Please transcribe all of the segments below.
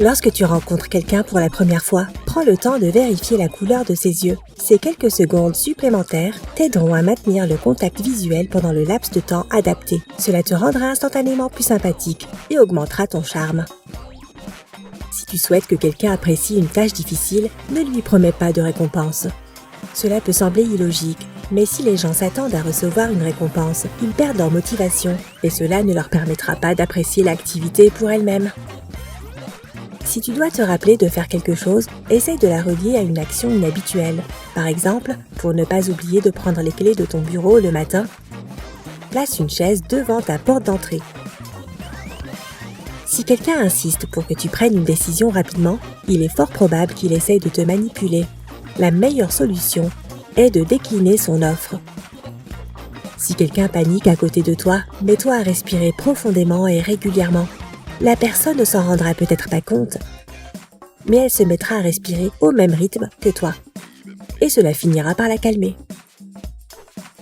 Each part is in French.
Lorsque tu rencontres quelqu'un pour la première fois, prends le temps de vérifier la couleur de ses yeux. Ces quelques secondes supplémentaires t'aideront à maintenir le contact visuel pendant le laps de temps adapté. Cela te rendra instantanément plus sympathique et augmentera ton charme. Si tu souhaites que quelqu'un apprécie une tâche difficile, ne lui promets pas de récompense. Cela peut sembler illogique, mais si les gens s'attendent à recevoir une récompense, ils perdent leur motivation et cela ne leur permettra pas d'apprécier l'activité pour elle-même. Si tu dois te rappeler de faire quelque chose, essaye de la relier à une action inhabituelle. Par exemple, pour ne pas oublier de prendre les clés de ton bureau le matin, place une chaise devant ta porte d'entrée. Si quelqu'un insiste pour que tu prennes une décision rapidement, il est fort probable qu'il essaye de te manipuler. La meilleure solution est de décliner son offre. Si quelqu'un panique à côté de toi, mets-toi à respirer profondément et régulièrement. La personne ne s'en rendra peut-être pas compte, mais elle se mettra à respirer au même rythme que toi. Et cela finira par la calmer.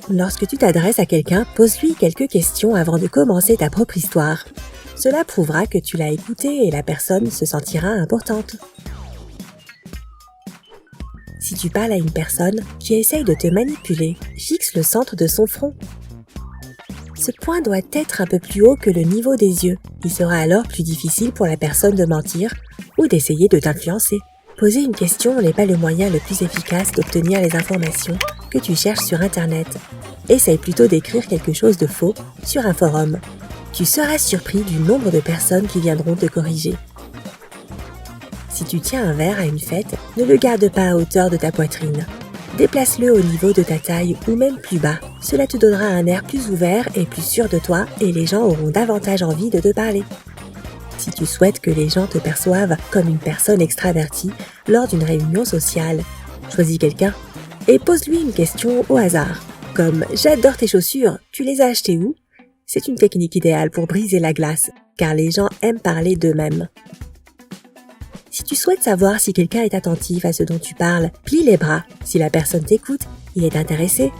Lorsque tu t'adresses à quelqu'un, pose-lui quelques questions avant de commencer ta propre histoire. Cela prouvera que tu l'as écoutée et la personne se sentira importante. Si tu parles à une personne qui essaye de te manipuler, fixe le centre de son front. Ce point doit être un peu plus haut que le niveau des yeux. Il sera alors plus difficile pour la personne de mentir ou d'essayer de t'influencer. Poser une question n'est pas le moyen le plus efficace d'obtenir les informations que tu cherches sur Internet. Essaye plutôt d'écrire quelque chose de faux sur un forum. Tu seras surpris du nombre de personnes qui viendront te corriger. Si tu tiens un verre à une fête, ne le garde pas à hauteur de ta poitrine. Déplace-le au niveau de ta taille ou même plus bas. Cela te donnera un air plus ouvert et plus sûr de toi et les gens auront davantage envie de te parler. Si tu souhaites que les gens te perçoivent comme une personne extravertie lors d'une réunion sociale, choisis quelqu'un et pose-lui une question au hasard, comme « J'adore tes chaussures, tu les as achetées où ?» C'est une technique idéale pour briser la glace, car les gens aiment parler d'eux-mêmes. Si tu souhaites savoir si quelqu'un est attentif à ce dont tu parles, plie les bras. Si la personne t'écoute, il est intéressé,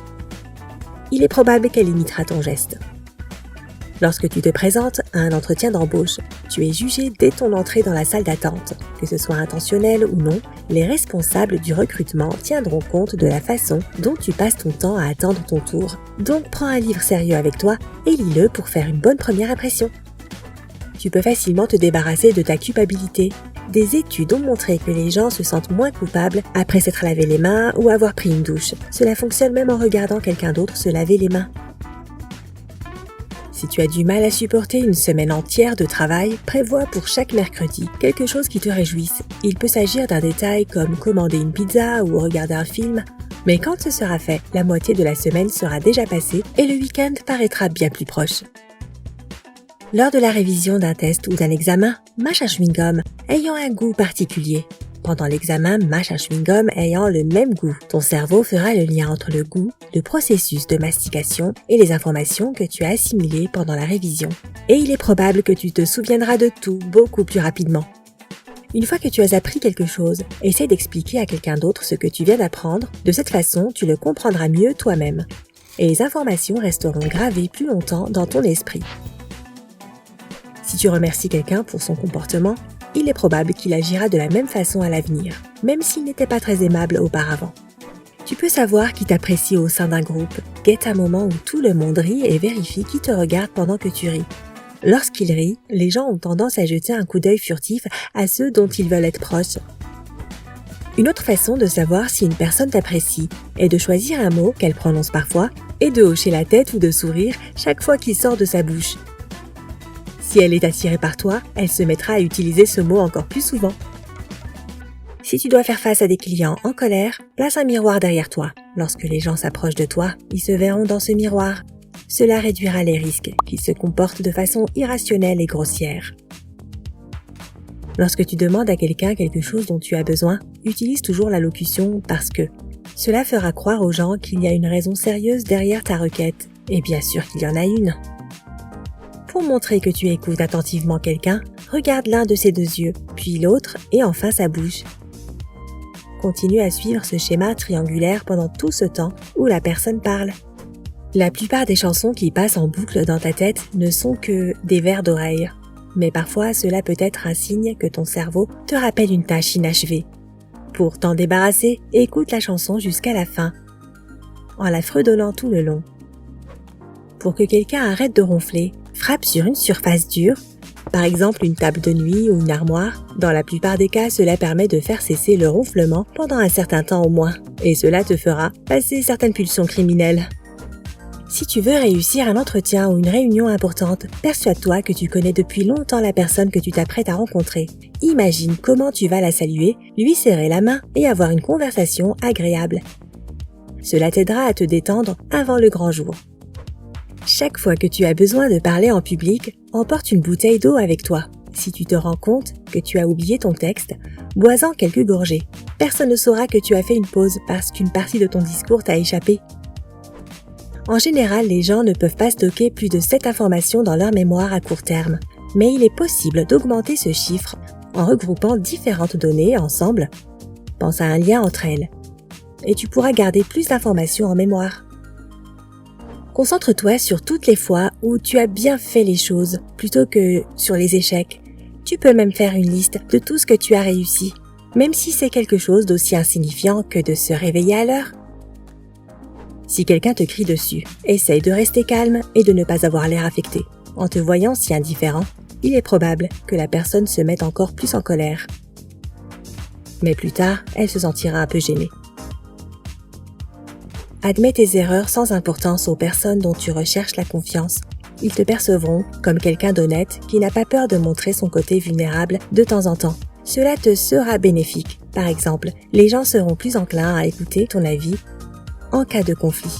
il est probable qu'elle imitera ton geste. Lorsque tu te présentes à un entretien d'embauche, tu es jugé dès ton entrée dans la salle d'attente. Que ce soit intentionnel ou non, les responsables du recrutement tiendront compte de la façon dont tu passes ton temps à attendre ton tour. Donc prends un livre sérieux avec toi et lis-le pour faire une bonne première impression. Tu peux facilement te débarrasser de ta culpabilité. Des études ont montré que les gens se sentent moins coupables après s'être lavé les mains ou avoir pris une douche. Cela fonctionne même en regardant quelqu'un d'autre se laver les mains. Si tu as du mal à supporter une semaine entière de travail, prévois pour chaque mercredi quelque chose qui te réjouisse. Il peut s'agir d'un détail comme commander une pizza ou regarder un film. Mais quand ce sera fait, la moitié de la semaine sera déjà passée et le week-end paraîtra bien plus proche. Lors de la révision d'un test ou d'un examen, mâche un chewing-gum ayant un goût particulier. Pendant l'examen, mâche un chewing-gum ayant le même goût. Ton cerveau fera le lien entre le goût, le processus de mastication et les informations que tu as assimilées pendant la révision. Et il est probable que tu te souviendras de tout beaucoup plus rapidement. Une fois que tu as appris quelque chose, essaie d'expliquer à quelqu'un d'autre ce que tu viens d'apprendre. De cette façon, tu le comprendras mieux toi-même. Et les informations resteront gravées plus longtemps dans ton esprit. Si tu remercies quelqu'un pour son comportement, il est probable qu'il agira de la même façon à l'avenir, même s'il n'était pas très aimable auparavant. Tu peux savoir qui t'apprécie au sein d'un groupe. Guette un moment où tout le monde rit et vérifie qui te regarde pendant que tu ris. Lorsqu'il rit, les gens ont tendance à jeter un coup d'œil furtif à ceux dont ils veulent être proches. Une autre façon de savoir si une personne t'apprécie est de choisir un mot qu'elle prononce parfois et de hocher la tête ou de sourire chaque fois qu'il sort de sa bouche. Si elle est attirée par toi, elle se mettra à utiliser ce mot encore plus souvent. Si tu dois faire face à des clients en colère, place un miroir derrière toi. Lorsque les gens s'approchent de toi, ils se verront dans ce miroir. Cela réduira les risques qu'ils se comportent de façon irrationnelle et grossière. Lorsque tu demandes à quelqu'un quelque chose dont tu as besoin, utilise toujours la locution « parce que ». Cela fera croire aux gens qu'il y a une raison sérieuse derrière ta requête. Et bien sûr qu'il y en a une. Pour montrer que tu écoutes attentivement quelqu'un, regarde l'un de ses deux yeux, puis l'autre et enfin sa bouche. Continue à suivre ce schéma triangulaire pendant tout ce temps où la personne parle. La plupart des chansons qui passent en boucle dans ta tête ne sont que des vers d'oreille. Mais parfois, cela peut être un signe que ton cerveau te rappelle une tâche inachevée. Pour t'en débarrasser, écoute la chanson jusqu'à la fin, en la fredonnant tout le long. Pour que quelqu'un arrête de ronfler, frappe sur une surface dure, par exemple une table de nuit ou une armoire. Dans la plupart des cas, cela permet de faire cesser le ronflement pendant un certain temps au moins, et cela te fera passer certaines pulsions criminelles. Si tu veux réussir un entretien ou une réunion importante, persuade-toi que tu connais depuis longtemps la personne que tu t'apprêtes à rencontrer. Imagine comment tu vas la saluer, lui serrer la main et avoir une conversation agréable. Cela t'aidera à te détendre avant le grand jour. Chaque fois que tu as besoin de parler en public, emporte une bouteille d'eau avec toi. Si tu te rends compte que tu as oublié ton texte, bois-en quelques gorgées. Personne ne saura que tu as fait une pause parce qu'une partie de ton discours t'a échappé. En général, les gens ne peuvent pas stocker plus de 7 informations dans leur mémoire à court terme, mais il est possible d'augmenter ce chiffre en regroupant différentes données ensemble. Pense à un lien entre elles, et tu pourras garder plus d'informations en mémoire. Concentre-toi sur toutes les fois où tu as bien fait les choses, plutôt que sur les échecs. Tu peux même faire une liste de tout ce que tu as réussi, même si c'est quelque chose d'aussi insignifiant que de se réveiller à l'heure. Si quelqu'un te crie dessus, essaye de rester calme et de ne pas avoir l'air affecté. En te voyant si indifférent, il est probable que la personne se mette encore plus en colère. Mais plus tard, elle se sentira un peu gênée. Admets tes erreurs sans importance aux personnes dont tu recherches la confiance. Ils te percevront comme quelqu'un d'honnête qui n'a pas peur de montrer son côté vulnérable de temps en temps. Cela te sera bénéfique. Par exemple, les gens seront plus enclins à écouter ton avis en cas de conflit.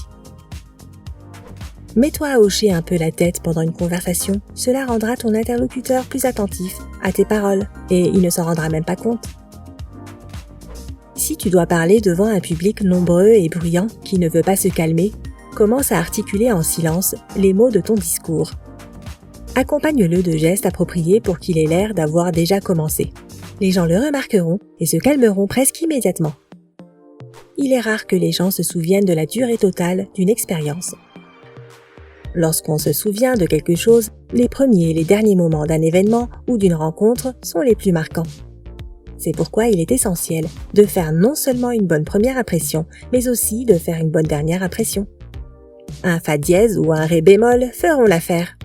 Mets-toi à hocher un peu la tête pendant une conversation. Cela rendra ton interlocuteur plus attentif à tes paroles et il ne s'en rendra même pas compte. Si tu dois parler devant un public nombreux et bruyant qui ne veut pas se calmer, commence à articuler en silence les mots de ton discours. Accompagne-le de gestes appropriés pour qu'il ait l'air d'avoir déjà commencé. Les gens le remarqueront et se calmeront presque immédiatement. Il est rare que les gens se souviennent de la durée totale d'une expérience. Lorsqu'on se souvient de quelque chose, les premiers et les derniers moments d'un événement ou d'une rencontre sont les plus marquants. C'est pourquoi il est essentiel de faire non seulement une bonne première impression, mais aussi de faire une bonne dernière impression. Un fa dièse ou un ré bémol feront l'affaire.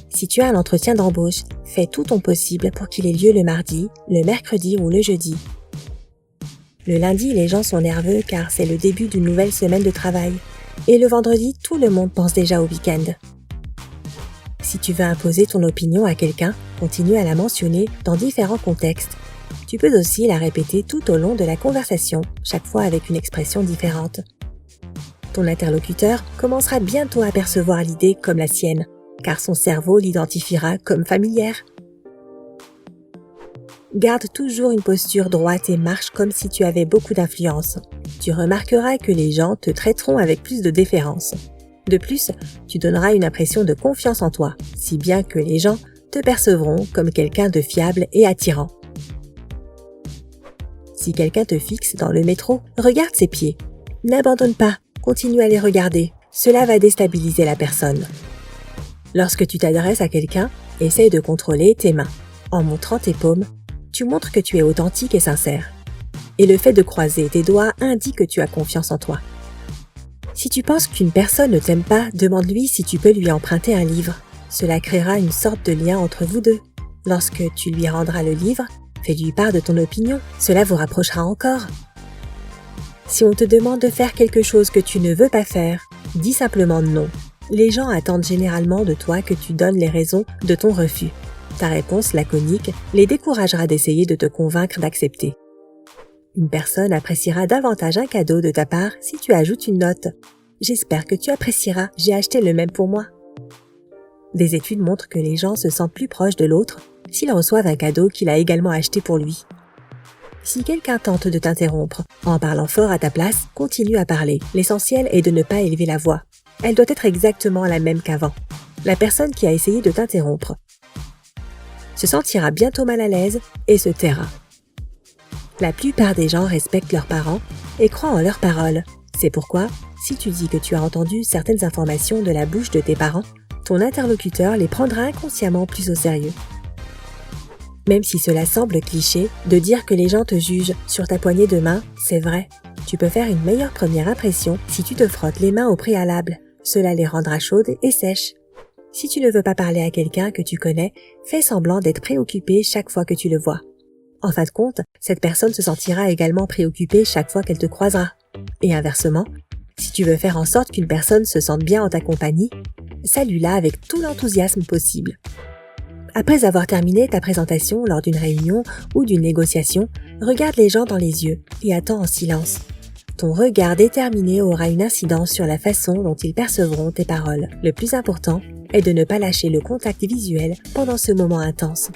Si tu as un entretien d'embauche, fais tout ton possible pour qu'il ait lieu le mardi, le mercredi ou le jeudi. Le lundi, les gens sont nerveux car c'est le début d'une nouvelle semaine de travail. Et le vendredi, tout le monde pense déjà au week-end. Si tu veux imposer ton opinion à quelqu'un, continue à la mentionner dans différents contextes. Tu peux aussi la répéter tout au long de la conversation, chaque fois avec une expression différente. Ton interlocuteur commencera bientôt à percevoir l'idée comme la sienne, car son cerveau l'identifiera comme familière. Garde toujours une posture droite et marche comme si tu avais beaucoup d'influence. Tu remarqueras que les gens te traiteront avec plus de déférence. De plus, tu donneras une impression de confiance en toi, si bien que les gens te percevront comme quelqu'un de fiable et attirant. Si quelqu'un te fixe dans le métro, regarde ses pieds. N'abandonne pas, continue à les regarder. Cela va déstabiliser la personne. Lorsque tu t'adresses à quelqu'un, essaye de contrôler tes mains. En montrant tes paumes, tu montres que tu es authentique et sincère. Et le fait de croiser tes doigts indique que tu as confiance en toi. Si tu penses qu'une personne ne t'aime pas, demande-lui si tu peux lui emprunter un livre. Cela créera une sorte de lien entre vous deux. Lorsque tu lui rendras le livre, fais-lui part de ton opinion. Cela vous rapprochera encore. Si on te demande de faire quelque chose que tu ne veux pas faire, dis simplement non. Les gens attendent généralement de toi que tu donnes les raisons de ton refus. Ta réponse laconique les découragera d'essayer de te convaincre d'accepter. Une personne appréciera davantage un cadeau de ta part si tu ajoutes une note. J'espère que tu apprécieras, j'ai acheté le même pour moi. Des études montrent que les gens se sentent plus proches de l'autre s'ils reçoivent un cadeau qu'il a également acheté pour lui. Si quelqu'un tente de t'interrompre en parlant fort à ta place, continue à parler. L'essentiel est de ne pas élever la voix. Elle doit être exactement la même qu'avant. La personne qui a essayé de t'interrompre se sentira bientôt mal à l'aise et se taira. La plupart des gens respectent leurs parents et croient en leurs paroles. C'est pourquoi, si tu dis que tu as entendu certaines informations de la bouche de tes parents, ton interlocuteur les prendra inconsciemment plus au sérieux. Même si cela semble cliché, de dire que les gens te jugent sur ta poignée de main, c'est vrai. Tu peux faire une meilleure première impression si tu te frottes les mains au préalable. Cela les rendra chaudes et sèches. Si tu ne veux pas parler à quelqu'un que tu connais, fais semblant d'être préoccupé chaque fois que tu le vois. En fin de compte, cette personne se sentira également préoccupée chaque fois qu'elle te croisera. Et inversement, si tu veux faire en sorte qu'une personne se sente bien en ta compagnie, salue-la avec tout l'enthousiasme possible. Après avoir terminé ta présentation lors d'une réunion ou d'une négociation, regarde les gens dans les yeux et attends en silence. Ton regard déterminé aura une incidence sur la façon dont ils percevront tes paroles. Le plus important est de ne pas lâcher le contact visuel pendant ce moment intense.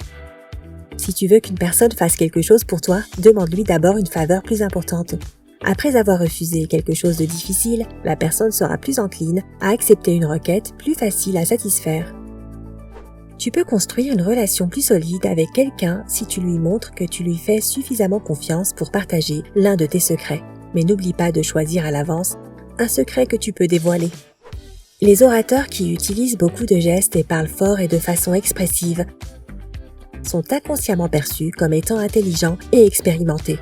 Si tu veux qu'une personne fasse quelque chose pour toi, demande-lui d'abord une faveur plus importante. Après avoir refusé quelque chose de difficile, la personne sera plus encline à accepter une requête plus facile à satisfaire. Tu peux construire une relation plus solide avec quelqu'un si tu lui montres que tu lui fais suffisamment confiance pour partager l'un de tes secrets. Mais n'oublie pas de choisir à l'avance un secret que tu peux dévoiler. Les orateurs qui utilisent beaucoup de gestes et parlent fort et de façon expressive sont inconsciemment perçus comme étant intelligents et expérimentés.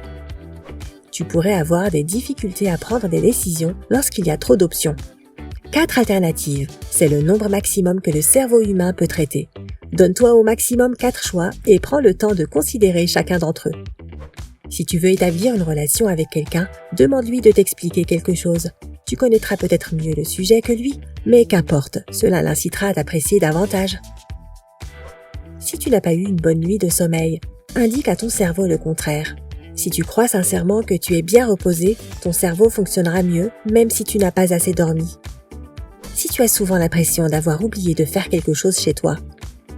Tu pourrais avoir des difficultés à prendre des décisions lorsqu'il y a trop d'options. 4 alternatives, c'est le nombre maximum que le cerveau humain peut traiter. Donne-toi au maximum 4 choix et prends le temps de considérer chacun d'entre eux. Si tu veux établir une relation avec quelqu'un, demande-lui de t'expliquer quelque chose. Tu connaîtras peut-être mieux le sujet que lui, mais qu'importe, cela l'incitera à t'apprécier davantage. Si tu n'as pas eu une bonne nuit de sommeil, indique à ton cerveau le contraire. Si tu crois sincèrement que tu es bien reposé, ton cerveau fonctionnera mieux, même si tu n'as pas assez dormi. Si tu as souvent l'impression d'avoir oublié de faire quelque chose chez toi,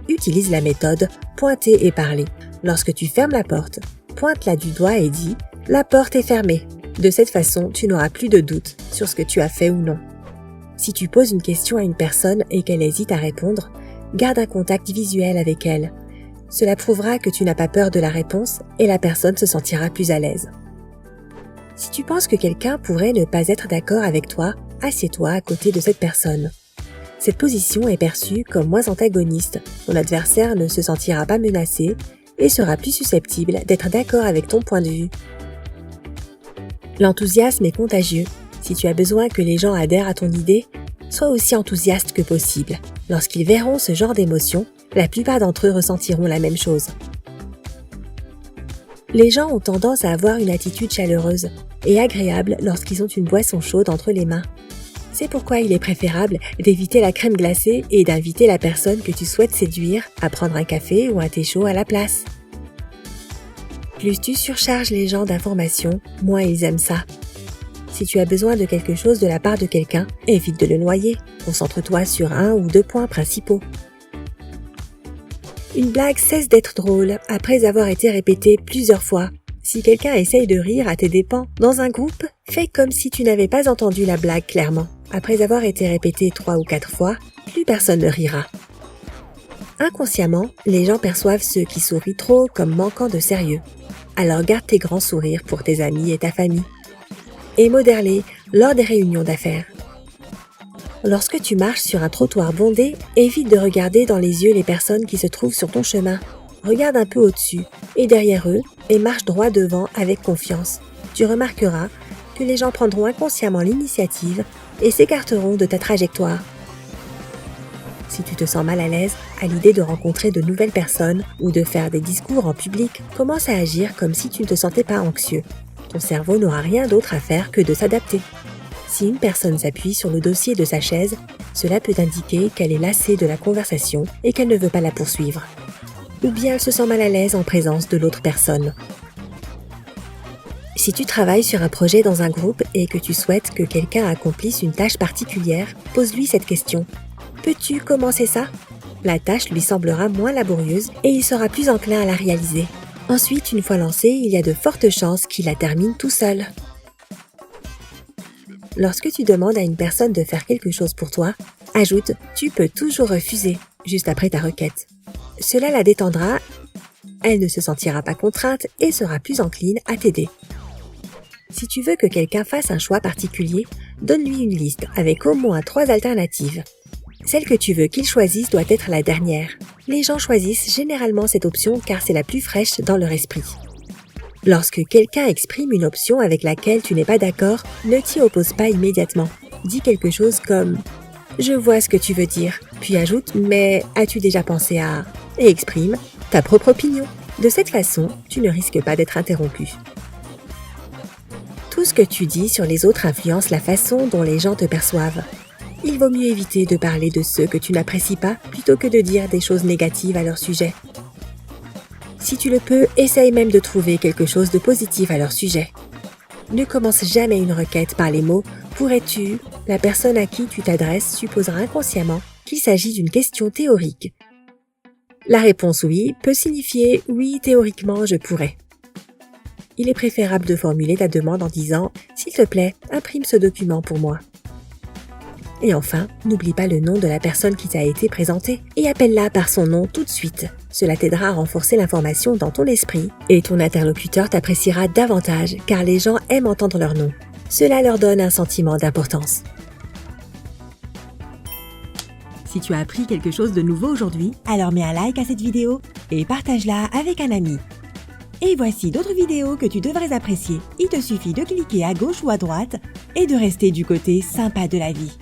utilise la méthode pointer et parler. Lorsque tu fermes la porte, pointe-la du doigt et dis « La porte est fermée ». De cette façon, tu n'auras plus de doute sur ce que tu as fait ou non. Si tu poses une question à une personne et qu'elle hésite à répondre, garde un contact visuel avec elle. Cela prouvera que tu n'as pas peur de la réponse et la personne se sentira plus à l'aise. Si tu penses que quelqu'un pourrait ne pas être d'accord avec toi, assieds-toi à côté de cette personne. Cette position est perçue comme moins antagoniste, ton adversaire ne se sentira pas menacé et sera plus susceptible d'être d'accord avec ton point de vue. L'enthousiasme est contagieux. Si tu as besoin que les gens adhèrent à ton idée, sois aussi enthousiaste que possible. Lorsqu'ils verront ce genre d'émotion, la plupart d'entre eux ressentiront la même chose. Les gens ont tendance à avoir une attitude chaleureuse et agréable lorsqu'ils ont une boisson chaude entre les mains. C'est pourquoi il est préférable d'éviter la crème glacée et d'inviter la personne que tu souhaites séduire à prendre un café ou un thé chaud à la place. Plus tu surcharges les gens d'informations, moins ils aiment ça. Si tu as besoin de quelque chose de la part de quelqu'un, évite de le noyer. Concentre-toi sur 1 ou 2 points principaux. Une blague cesse d'être drôle après avoir été répétée plusieurs fois. Si quelqu'un essaye de rire à tes dépens dans un groupe, fais comme si tu n'avais pas entendu la blague clairement. Après avoir été répétée 3 ou 4 fois, plus personne ne rira. Inconsciemment, les gens perçoivent ceux qui sourient trop comme manquant de sérieux. Alors garde tes grands sourires pour tes amis et ta famille. Et modère-les lors des réunions d'affaires. Lorsque tu marches sur un trottoir bondé, évite de regarder dans les yeux les personnes qui se trouvent sur ton chemin. Regarde un peu au-dessus et derrière eux et marche droit devant avec confiance. Tu remarqueras que les gens prendront inconsciemment l'initiative et s'écarteront de ta trajectoire. Si tu te sens mal à l'aise à l'idée de rencontrer de nouvelles personnes ou de faire des discours en public, commence à agir comme si tu ne te sentais pas anxieux. Ton cerveau n'aura rien d'autre à faire que de s'adapter. Si une personne s'appuie sur le dossier de sa chaise, cela peut indiquer qu'elle est lassée de la conversation et qu'elle ne veut pas la poursuivre. Ou bien elle se sent mal à l'aise en présence de l'autre personne. Si tu travailles sur un projet dans un groupe et que tu souhaites que quelqu'un accomplisse une tâche particulière, pose-lui cette question. Peux-tu commencer ça ? La tâche lui semblera moins laborieuse et il sera plus enclin à la réaliser. Ensuite, une fois lancé, il y a de fortes chances qu'il la termine tout seul. Lorsque tu demandes à une personne de faire quelque chose pour toi, ajoute « Tu peux toujours refuser » juste après ta requête. Cela la détendra, elle ne se sentira pas contrainte et sera plus encline à t'aider. Si tu veux que quelqu'un fasse un choix particulier, donne-lui une liste avec au moins 3 alternatives. Celle que tu veux qu'ils choisissent doit être la dernière. Les gens choisissent généralement cette option car c'est la plus fraîche dans leur esprit. Lorsque quelqu'un exprime une option avec laquelle tu n'es pas d'accord, ne t'y oppose pas immédiatement. Dis quelque chose comme « Je vois ce que tu veux dire », puis ajoute « Mais as-tu déjà pensé à… » et exprime ta propre opinion. De cette façon, tu ne risques pas d'être interrompu. Tout ce que tu dis sur les autres influence la façon dont les gens te perçoivent. Il vaut mieux éviter de parler de ceux que tu n'apprécies pas plutôt que de dire des choses négatives à leur sujet. Si tu le peux, essaye même de trouver quelque chose de positif à leur sujet. Ne commence jamais une requête par les mots « pourrais-tu ». La personne à qui tu t'adresses supposera inconsciemment qu'il s'agit d'une question théorique. La réponse « oui » peut signifier « oui, théoriquement, je pourrais ». Il est préférable de formuler ta demande en disant « s'il te plaît, imprime ce document pour moi ». Et enfin, n'oublie pas le nom de la personne qui t'a été présentée et appelle-la par son nom tout de suite. Cela t'aidera à renforcer l'information dans ton esprit et ton interlocuteur t'appréciera davantage car les gens aiment entendre leur nom. Cela leur donne un sentiment d'importance. Si tu as appris quelque chose de nouveau aujourd'hui, alors mets un like à cette vidéo et partage-la avec un ami. Et voici d'autres vidéos que tu devrais apprécier. Il te suffit de cliquer à gauche ou à droite et de rester du côté sympa de la vie.